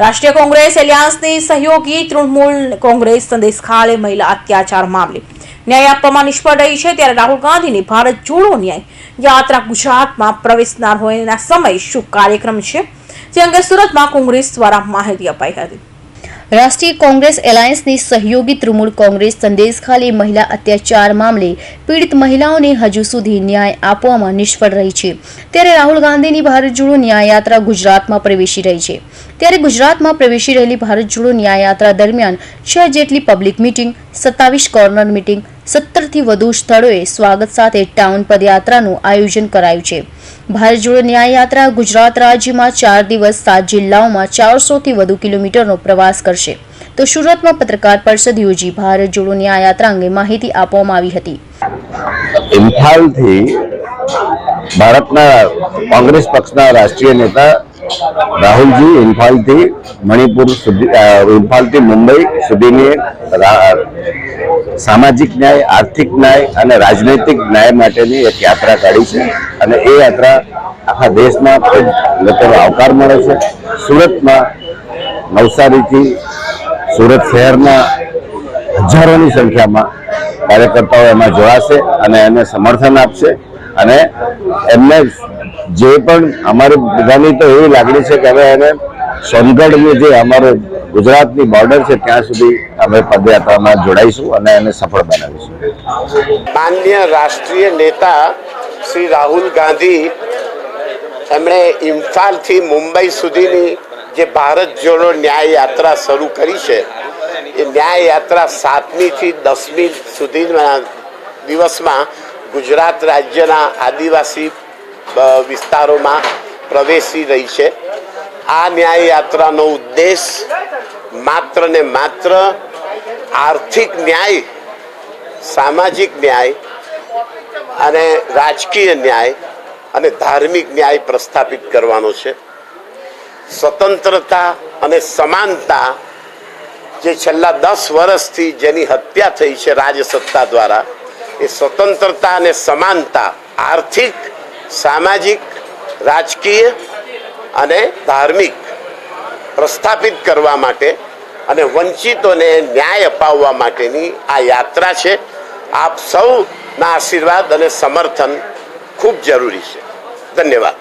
રાષ્ટ્રીય કોંગ્રેસ એલિયાન્સની સહયોગી તૃણમૂલ કોંગ્રેસ સંદેશ ખાલે મહિલા અત્યાચાર મામલે ન્યાય આપવામાં નિષ્ફળ રહી છે, ત્યારે રાહુલ ગાંધીની ભારત જોડો ન્યાય યાત્રા ગુજરાતમાં પ્રવેશનાર હોવાના સમય શું કાર્યક્રમ છે તે અંગે સુરતમાં કોંગ્રેસ દ્વારા માહિતી અપાઈ હતી। રાષ્ટ્રીય કોંગ્રેસ એલાયન્સની સહયોગી તૃણમૂલ કોંગ્રેસ સંદેશ ખાલી મહિલા અત્યાચાર મામલે પીડિત મહિલાઓને હજુ સુધી ન્યાય આપવામાં નિષ્ફળ રહી છે, ત્યારે રાહુલ ગાંધીની ભારત જોડો ન્યાય યાત્રા ગુજરાતમાં પ્રવેશી રહી છે। ત્યારે ગુજરાતમાં પ્રવેશી રહેલી ભારત જોડો ન્યાય યાત્રા દરમિયાન 6 જેટલી પબ્લિક મિટિંગ, 27 કોર્નર મિટિંગ, 17થી વધુ સ્થળોએ સ્વાગત સાથે ટાઉન પદયાત્રાનું આયોજન કરાયું છે। ભારત જોડો ન્યાય યાત્રા ગુજરાત રાજ્યમાં 4 દિવસ 7 જિલ્લાઓમાં 400થી વધુ કિલોમીટરનો પ્રવાસ કરશે। તો સુરતમાં પત્રકાર પરિષદ યોજી ભારત જોડો ન્યાય યાત્રા અંગે માહિતી આપવામાં આવી હતી। ઇમ્ફાલથી ભારતના કોંગ્રેસ પક્ષના રાષ્ટ્રીય નેતા રાહુલજી ઇમ્ફાલથી મણિપુર સુધી, ઇમ્ફાલથી મુંબઈ સુધીની સામાજિક ન્યાય, આર્થિક ન્યાય અને રાજનૈતિક ન્યાય માટેની એક યાત્રા કાઢી છે અને એ યાત્રા આખા દેશમાં ખૂબ લોકોનો આવકાર મળે છે। સુરતમાં નવસારીથી સુરત શહેરના હજારોની સંખ્યામાં કાર્યકર્તાઓ એમાં જોડાશે અને એને સમર્થન આપશે અને એમને જે પણ અમારી બધાની તો એવી લાગણી છે કે હવે એને સોનગઢની જે અમારો ગુજરાતની બોર્ડર છે ત્યાં સુધી અમે પદયાત્રામાં જોડાઈશું અને એને સફળ બનાવીશું। માનનીય રાષ્ટ્રીય નેતા શ્રી રાહુલ ગાંધી એમણે ઇમ્ફાલથી મુંબઈ સુધીની જે ભારત જોડો ન્યાય યાત્રા શરૂ કરી છે, એ ન્યાય યાત્રા 7મી થી 10મી સુધીના દિવસમાં ગુજરાત રાજ્યના આદિવાસી વિસ્તારોમાં પ્રવેશી રહી છે। આ ન્યાય યાત્રાનો ઉદ્દેશ માત્ર ને માત્ર આર્થિક ન્યાય, સામાજિક ન્યાય અને રાજકીય ન્યાય અને ધાર્મિક ન્યાય પ્રસ્થાપિત કરવાનો છે। સ્વતંત્રતા અને સમાનતા જે છેલ્લા 10 વર્ષથી જેની હત્યા થઈ છે રાજસત્તા દ્વારા, એ સ્વતંત્રતા અને સમાનતા આર્થિક, સામાજિક, રાજકીય અને ધાર્મિક પ્રસ્થાપિત કરવા માટે અને વંચિતોને ન્યાય અપાવવા માટેની આ યાત્રા છે। આપ સૌના આશીર્વાદ અને સમર્થન ખૂબ જરૂરી છે। ધન્યવાદ।